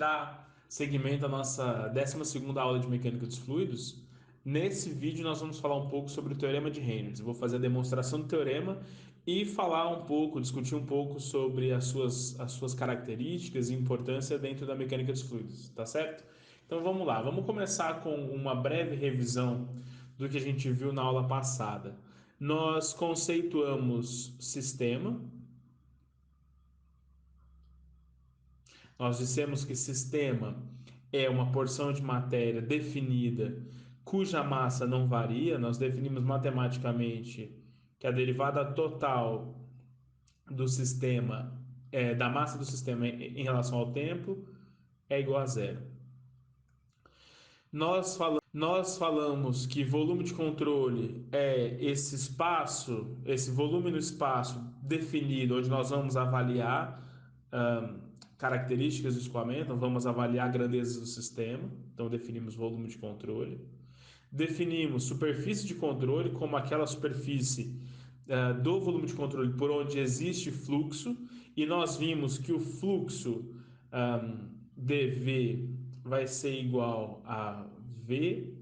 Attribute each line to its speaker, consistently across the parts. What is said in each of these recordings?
Speaker 1: dar seguimento à nossa 12ª aula de mecânica dos fluidos, nesse vídeo nós vamos falar um pouco sobre o teorema de Reynolds. Eu vou fazer a demonstração do teorema e falar um pouco, discutir um pouco sobre as suas características e importância dentro da mecânica dos fluidos, tá certo? Então vamos lá, vamos começar com uma breve revisão do que a gente viu na aula passada. Nós conceituamos sistema. Nós dissemos que sistema é uma porção de matéria definida cuja massa não varia. Nós definimos matematicamente que a derivada total do sistema, da massa do sistema em relação ao tempo, é igual a zero. Nós falamos que volume de controle é esse espaço, esse volume no espaço definido, onde nós vamos avaliar características do escoamento, nós vamos avaliar grandezas do sistema, então definimos volume de controle. Definimos superfície de controle como aquela superfície do volume de controle por onde existe fluxo, e nós vimos que o fluxo dV vai ser igual a V,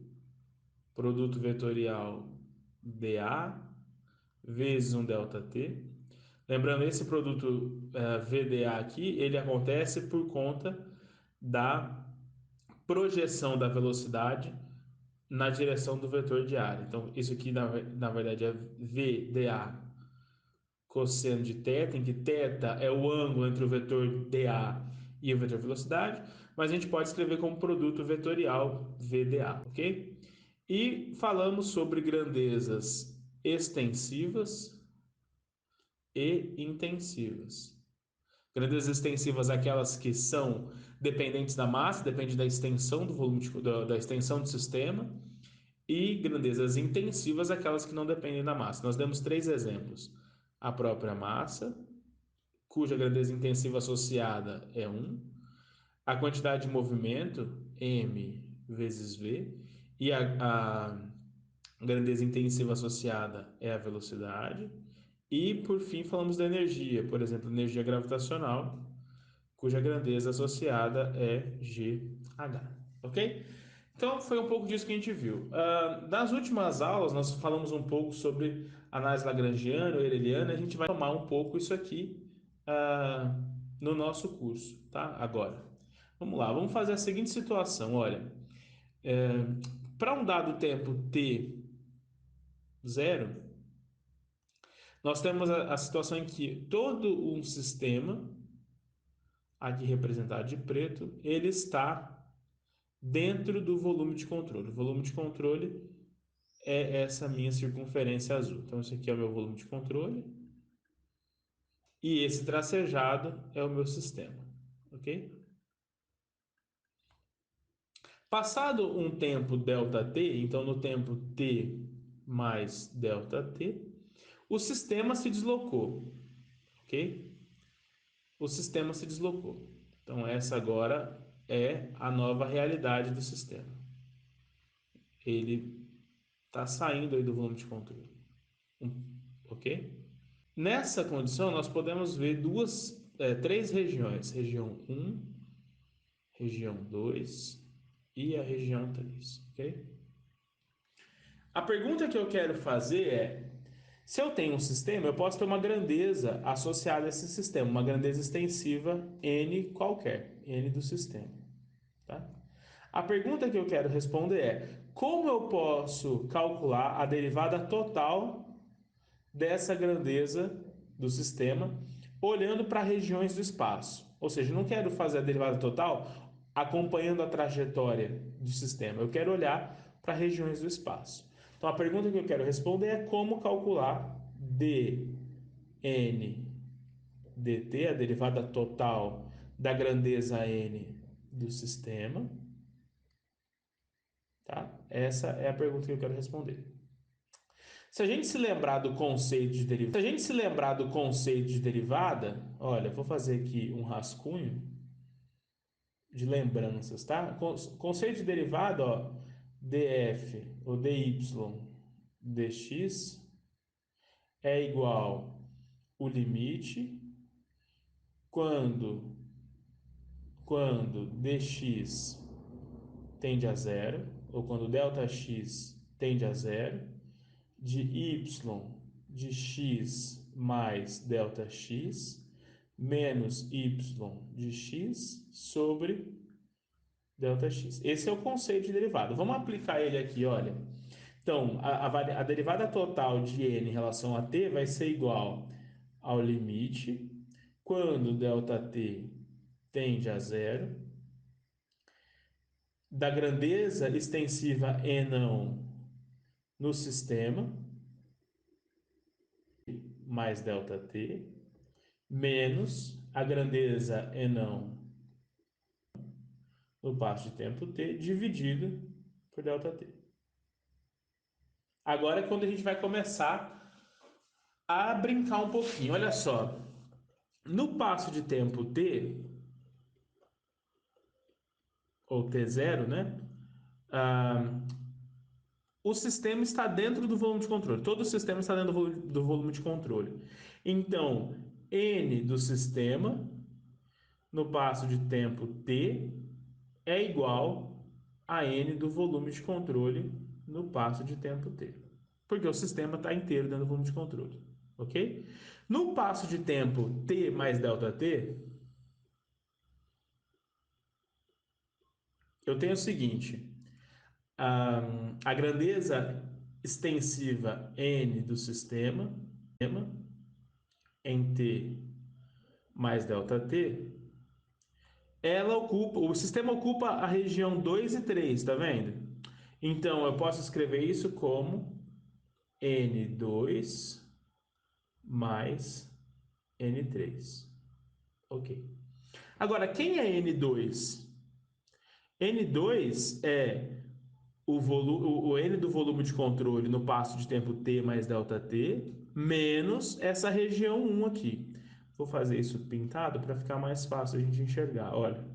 Speaker 1: produto vetorial dA, vezes um ΔT. Lembrando, esse produto VdA aqui, ele acontece por conta da projeção da velocidade na direção do vetor de área. Então, isso aqui, na verdade, é VdA cosseno de θ, em que θ é o ângulo entre o vetor dA e o vetor velocidade, mas a gente pode escrever como produto vetorial VdA, ok? E falamos sobre grandezas extensivas e intensivas. Grandezas extensivas, aquelas que são dependentes da massa, depende da extensão do volume da extensão do sistema, e grandezas intensivas, aquelas que não dependem da massa. Nós demos três exemplos: a própria massa, cuja grandeza intensiva associada é 1, a quantidade de movimento, m vezes v, e a grandeza intensiva associada é a velocidade. E, por fim, falamos da energia, por exemplo, energia gravitacional, cuja grandeza associada é GH, ok? Então, foi um pouco disso que a gente viu. Nas últimas aulas, nós falamos um pouco sobre análise lagrangiana ou eureliana. A gente vai tomar um pouco isso aqui no nosso curso, tá? Agora, vamos lá. Vamos fazer a seguinte situação. Olha, para um dado tempo t zero, nós temos a situação em que todo um sistema, aqui representado de preto, ele está dentro do volume de controle. O volume de controle é essa minha circunferência azul. Então, esse aqui é o meu volume de controle e esse tracejado é o meu sistema, ok? Passado um tempo ΔT, então no tempo t mais ΔT, o sistema se deslocou, ok? O sistema se deslocou. Então, essa agora é a nova realidade do sistema. Ele está saindo aí do volume de controle, ok? Nessa condição, nós podemos ver três regiões: região 1, região 2 e a região 3, ok? A pergunta que eu quero fazer é: se eu tenho um sistema, eu posso ter uma grandeza associada a esse sistema, uma grandeza extensiva n qualquer, n do sistema, tá? A pergunta que eu quero responder é: como eu posso calcular a derivada total dessa grandeza do sistema, olhando para regiões do espaço? Ou seja, eu não quero fazer a derivada total acompanhando a trajetória do sistema, eu quero olhar para regiões do espaço. Então, a pergunta que eu quero responder é como calcular dn dt, a derivada total da grandeza n do sistema, tá? Essa é a pergunta que eu quero responder. Se a gente se lembrar do conceito de derivada, se a gente se lembrar do conceito de derivada, olha, vou fazer aqui um rascunho de lembranças, tá? Conceito de derivada, ó, df ou dy dx é igual o limite quando quando dx tende a zero, ou quando ΔX tende a zero, de y de x mais ΔX menos y de x sobre ΔX. Esse é o conceito de derivada. Vamos aplicar ele aqui, olha. Então, a derivada total de n em relação a t vai ser igual ao limite quando ΔT tende a zero, da grandeza extensiva e não no sistema, mais ΔT, menos a grandeza e não no passo de tempo t, dividido por ΔT. Agora é quando a gente vai começar a brincar um pouquinho. Olha só, no passo de tempo t, ou t0, né? Ah, o sistema está dentro do volume de controle. Todo o sistema está dentro do volume de controle. Então, n do sistema no passo de tempo t é igual a n do volume de controle no passo de tempo t. Porque o sistema está inteiro dentro do volume de controle. Ok? No passo de tempo t mais ΔT, eu tenho o seguinte: a grandeza extensiva n do sistema em t mais ΔT, o sistema ocupa a região 2 e 3, tá vendo? Então eu posso escrever isso como N2 mais N3. Ok. Agora, quem é N2? N2 é o N do volume de controle no passo de tempo T mais ΔT, menos essa região 1 aqui. Vou fazer isso pintado para ficar mais fácil a gente enxergar. Olha.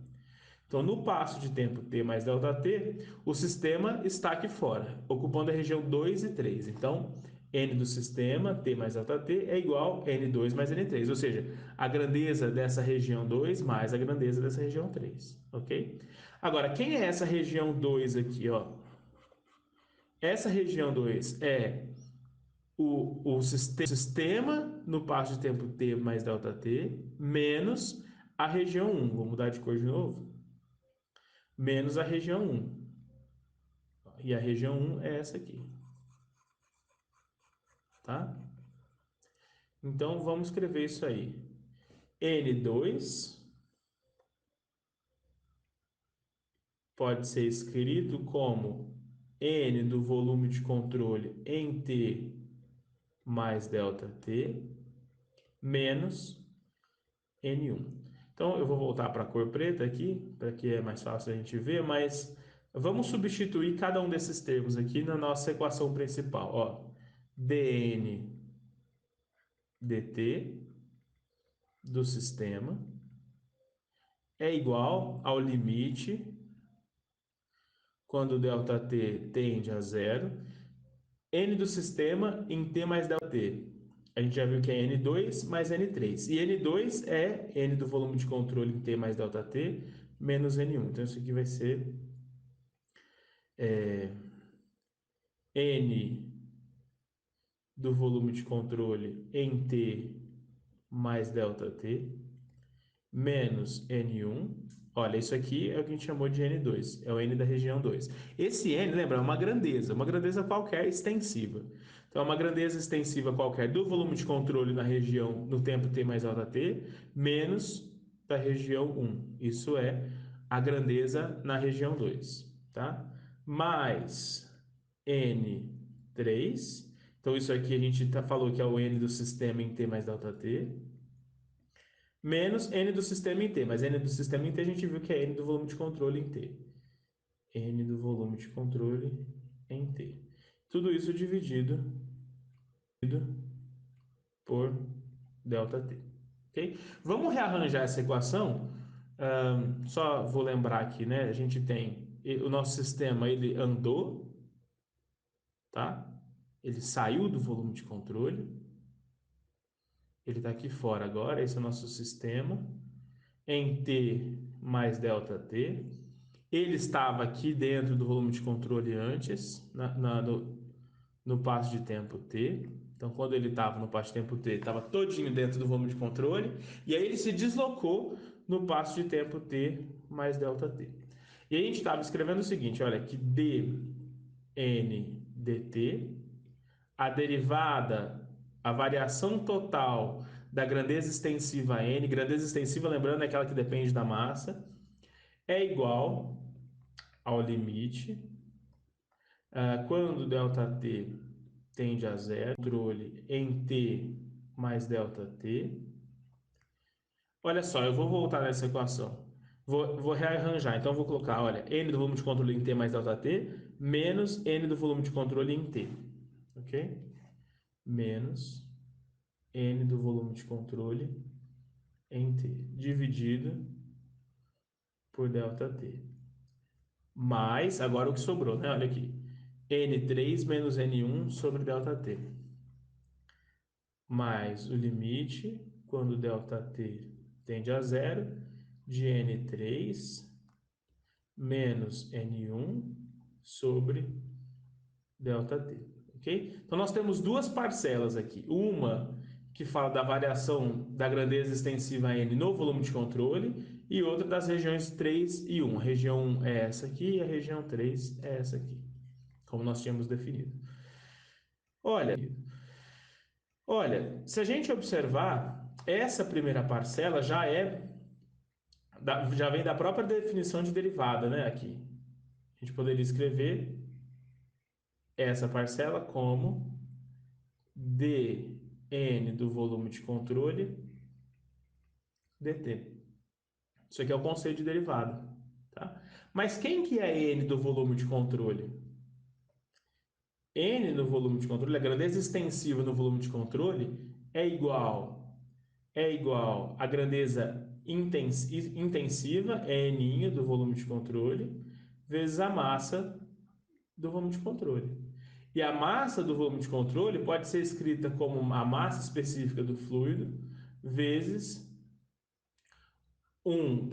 Speaker 1: Então, no passo de tempo t mais ΔT, o sistema está aqui fora, ocupando a região 2 e 3. Então, n do sistema, t mais ΔT, é igual a n2 mais n3, ou seja, a grandeza dessa região 2 mais a grandeza dessa região 3, ok? Agora, quem é essa região 2 aqui, ó? Essa região 2 é o sistema no passo de tempo t mais ΔT, menos a região 1. Vou mudar de cor de novo. Menos a região 1. E a região 1 é essa aqui. Tá? Então, vamos escrever isso aí. N2 pode ser escrito como N do volume de controle em T mais ΔT menos N1. Então, eu vou voltar para a cor preta aqui, para que é mais fácil a gente ver, mas vamos substituir cada um desses termos aqui na nossa equação principal. Ó, dN dt do sistema é igual ao limite quando ΔT tende a zero, n do sistema em t mais ΔT. A gente já viu que é N2 mais N3. E N2 é n do volume de controle em t mais ΔT menos N1. Então, isso aqui vai ser n do volume de controle em t mais ΔT menos N1. Olha, isso aqui é o que a gente chamou de N2, é o N da região 2. Esse N, lembra, é uma grandeza qualquer extensiva. Então, é uma grandeza extensiva qualquer do volume de controle na região, no tempo t mais ΔT, menos da região 1. Isso é a grandeza na região 2, tá? Mais N3. Então, isso aqui a gente falou que é o N do sistema em t mais ΔT, menos n do sistema em t, mas n do sistema em t a gente viu que é n do volume de controle em t. N do volume de controle em t. Tudo isso dividido por ΔT. Okay? Vamos rearranjar essa equação. Só vou lembrar aqui, né? A gente tem o nosso sistema, ele andou, tá? Ele saiu do volume de controle. Ele está aqui fora agora, esse é o nosso sistema. Em t mais ΔT. Ele estava aqui dentro do volume de controle antes, no passo de tempo t. Então, quando ele estava no passo de tempo t, estava todinho dentro do volume de controle. E aí ele se deslocou no passo de tempo t mais ΔT. E aí a gente estava escrevendo o seguinte, olha, que dn dt, a derivada, a variação total da grandeza extensiva n, grandeza extensiva, lembrando, é aquela que depende da massa, é igual ao limite, quando ΔT tende a zero, controle em t mais ΔT. Olha só, eu vou voltar nessa equação. Vou rearranjar. Então, eu vou colocar, olha, n do volume de controle em t mais ΔT, menos n do volume de controle em t. Ok? Menos n do volume de controle em t, dividido por ΔT. Mais, agora o que sobrou, né? Olha aqui. N3 menos N1 sobre ΔT. Mais o limite, quando ΔT tende a zero, de N3 menos N1 sobre ΔT. Ok? Então, nós temos duas parcelas aqui. Uma que fala da variação da grandeza extensiva N no volume de controle e outra das regiões 3 e 1. A região 1 é essa aqui e a região 3 é essa aqui, como nós tínhamos definido. Olha, se a gente observar, essa primeira parcela já vem da própria definição de derivada, né? Aqui. A gente poderia escrever essa parcela como dn do volume de controle dt. Isso aqui é o conceito de derivada, tá? Mas quem que é n do volume de controle? N no volume de controle, a grandeza extensiva no volume de controle é igual à grandeza intensiva, N do volume de controle, vezes a massa do volume de controle. E a massa do volume de controle pode ser escrita como a massa específica do fluido vezes um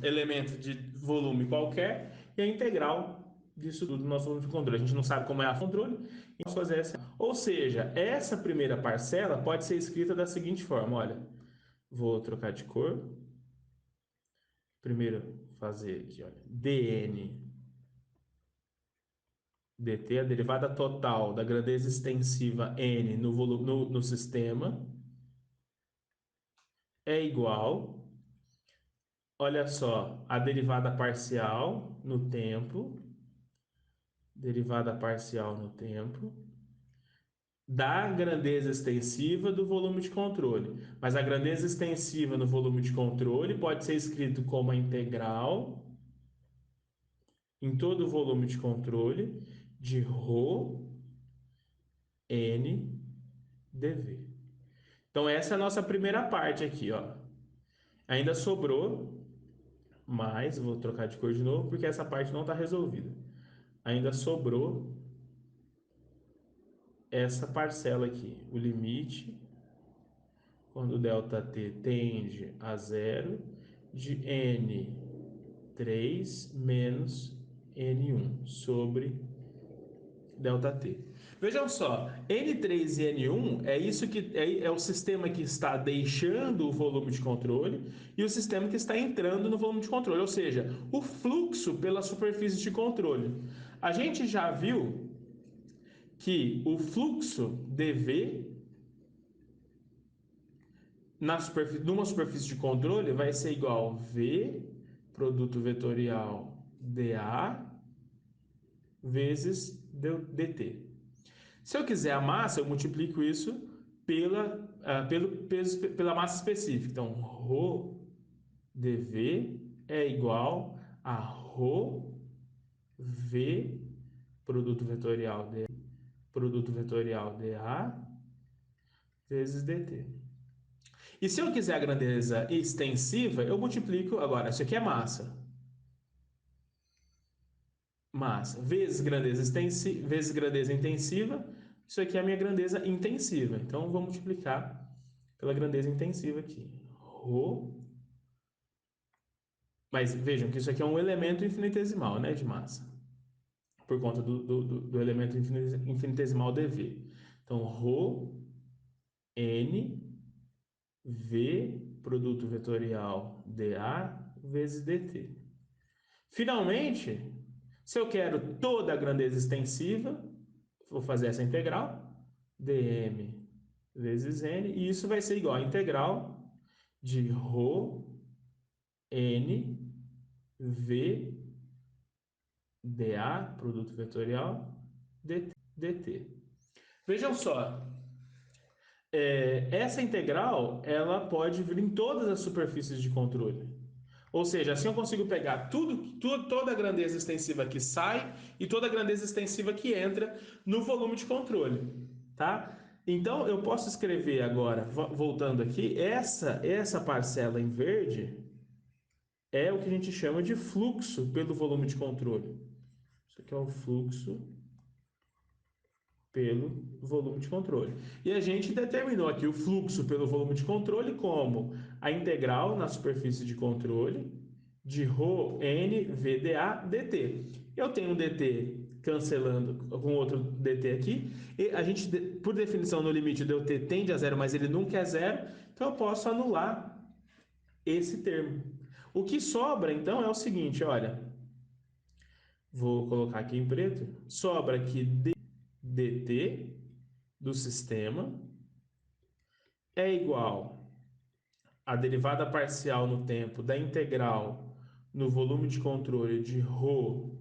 Speaker 1: elemento de volume qualquer e a integral disso tudo no nosso volume de controle. A gente não sabe como é a controle, então vamos fazer essa. Ou seja, essa primeira parcela pode ser escrita da seguinte forma, olha, vou trocar de cor. Primeiro fazer aqui, olha, dn dt, a derivada total da grandeza extensiva n no, volume, no sistema, é igual, olha só, a derivada parcial no tempo, da grandeza extensiva do volume de controle. Mas a grandeza extensiva no volume de controle pode ser escrito como a integral em todo o volume de controle de ρ n dv. Então, essa é a nossa primeira parte aqui, ó. Ainda sobrou mais, vou trocar de cor de novo, porque essa parte não está resolvida. Ainda sobrou essa parcela aqui, o limite, quando ΔT tende a zero, de N3 menos N1 sobre ΔT. Vejam só, N3 e N1 é isso que é o sistema que está deixando o volume de controle e o sistema que está entrando no volume de controle, ou seja, o fluxo pela superfície de controle. A gente já viu que o fluxo dV numa superfície de controle vai ser igual a V produto vetorial dA vezes dt. Se eu quiser a massa, eu multiplico isso pelo peso, pela massa específica. Então, ρ dV é igual a ρ V produto vetorial dA vezes dt. E se eu quiser a grandeza extensiva, eu multiplico agora. Isso aqui é massa. Massa vezes grandeza extensiva, vezes grandeza intensiva. Isso aqui é a minha grandeza intensiva. Então, eu vou multiplicar pela grandeza intensiva aqui. Rho Mas vejam que isso aqui é um elemento infinitesimal, né, de massa, por conta do elemento infinitesimal dV. Então, ρ N V produto vetorial dA vezes dt. Finalmente, se eu quero toda a grandeza extensiva, vou fazer essa integral, dm vezes n, e isso vai ser igual a integral de ρ n v dA, produto vetorial, dt. Vejam só, essa integral ela pode vir em todas as superfícies de controle. Ou seja, assim eu consigo pegar toda a grandeza extensiva que sai e toda a grandeza extensiva que entra no volume de controle, tá? Então eu posso escrever agora, voltando aqui, essa parcela em verde é o que a gente chama de fluxo pelo volume de controle. Isso aqui é o fluxo pelo volume de controle. E a gente determinou aqui o fluxo pelo volume de controle como a integral na superfície de controle de ρ n VdA dt. Eu tenho um dt cancelando com outro dt aqui, e a gente, por definição, no limite do t tende a zero, mas ele nunca é zero, então eu posso anular esse termo. O que sobra, então, é o seguinte, olha, vou colocar aqui em preto, sobra aqui dt do sistema é igual à derivada parcial no tempo da integral no volume de controle de ρ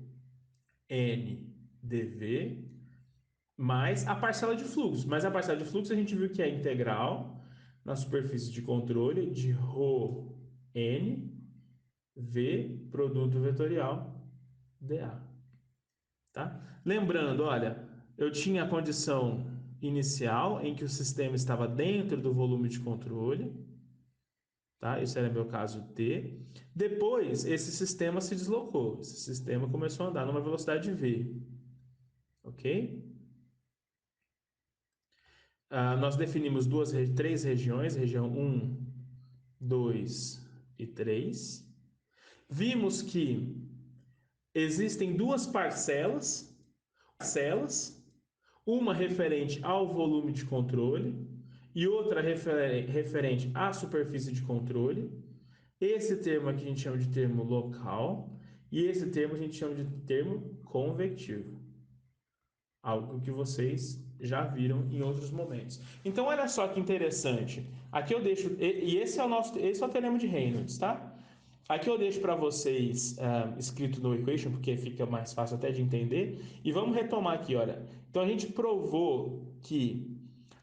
Speaker 1: n dv mais a parcela de fluxo. Mas a parcela de fluxo a gente viu que é a integral na superfície de controle de ρ n v produto vetorial dA. Tá? Lembrando, olha, eu tinha a condição inicial em que o sistema estava dentro do volume de controle, tá? Isso era meu caso T. Depois, esse sistema se deslocou. Esse sistema começou a andar numa velocidade v, ok? Nós definimos três regiões, região 1, 2 e 3. Vimos que existem duas parcelas, uma referente ao volume de controle e outra referente à superfície de controle. Esse termo aqui a gente chama de termo local e esse termo a gente chama de termo convectivo. Algo que vocês já viram em outros momentos. Então, olha só que interessante. Aqui eu deixo, e esse é o teorema de Reynolds, tá? Aqui eu deixo para vocês escrito no equation, porque fica mais fácil até de entender. E vamos retomar aqui, olha. Então a gente provou que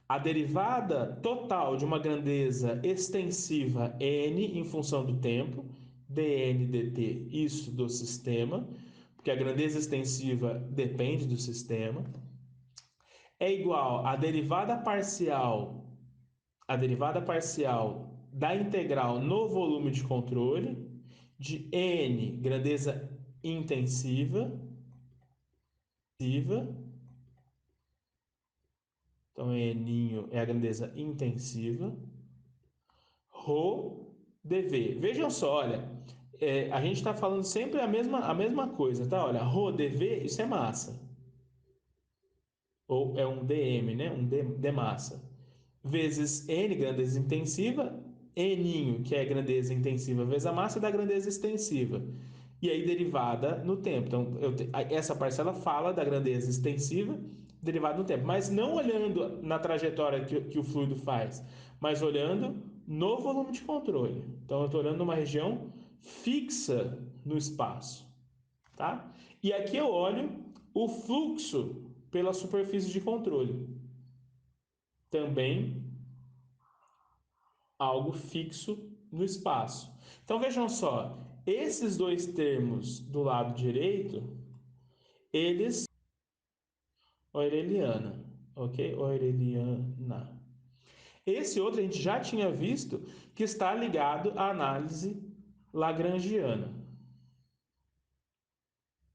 Speaker 1: a derivada total de uma grandeza extensiva n em função do tempo, dn dt, isso do sistema, porque a grandeza extensiva depende do sistema, é igual à derivada parcial da integral no volume de controle de n, grandeza intensiva, então n é a grandeza intensiva, ρ dv. Vejam só, olha, a gente está falando sempre a mesma coisa, tá? Olha, ρ dv, isso é massa, ou é um dm, né? Um d massa, vezes n, grandeza intensiva, n, que é grandeza intensiva, vezes a massa da grandeza extensiva. E aí derivada no tempo. Então, essa parcela fala da grandeza extensiva derivada no tempo, mas não olhando na trajetória que o fluido faz, mas olhando no volume de controle. Então, eu estou olhando numa região fixa no espaço, tá? E aqui eu olho o fluxo pela superfície de controle. Também algo fixo no espaço. Então vejam só, esses dois termos do lado direito, eles Oereliana, ok? Oereliana. Esse outro a gente já tinha visto que está ligado à análise lagrangiana.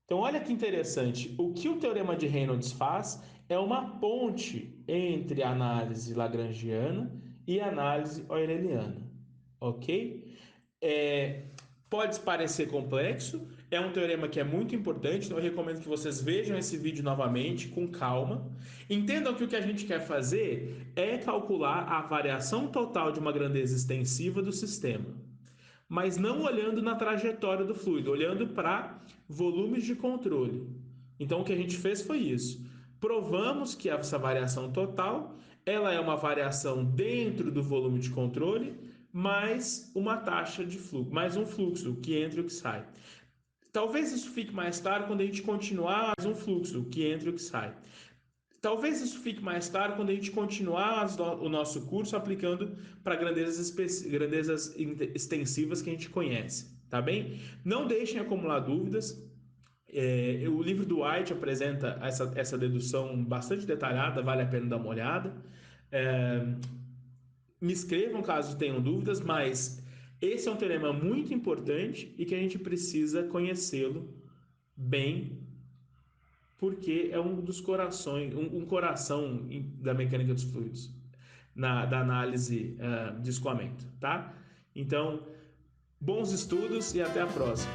Speaker 1: Então, olha que interessante. O que o teorema de Reynolds faz é uma ponte entre a análise lagrangiana e a análise oereliana, ok? Pode parecer complexo, é um teorema que é muito importante, então eu recomendo que vocês vejam esse vídeo novamente, com calma. Entendam que o que a gente quer fazer é calcular a variação total de uma grandeza extensiva do sistema, mas não olhando na trajetória do fluido, olhando para volumes de controle. Então o que a gente fez foi isso. Provamos que essa variação total, ela é uma variação dentro do volume de controle, mais uma taxa de fluxo, mais um fluxo que entra e o que sai. Talvez isso fique mais claro quando a gente continuar mais um fluxo que entra e o que sai. Talvez isso fique mais claro quando a gente continuar o nosso curso aplicando para grandezas extensivas que a gente conhece, tá bem? Não deixem acumular dúvidas. O livro do White apresenta essa dedução bastante detalhada, vale a pena dar uma olhada. É, Me escrevam caso tenham dúvidas, mas esse é um teorema muito importante e que a gente precisa conhecê-lo bem, porque é um dos corações, um coração da mecânica dos fluidos, da análise de escoamento, tá? Então, bons estudos e até a próxima.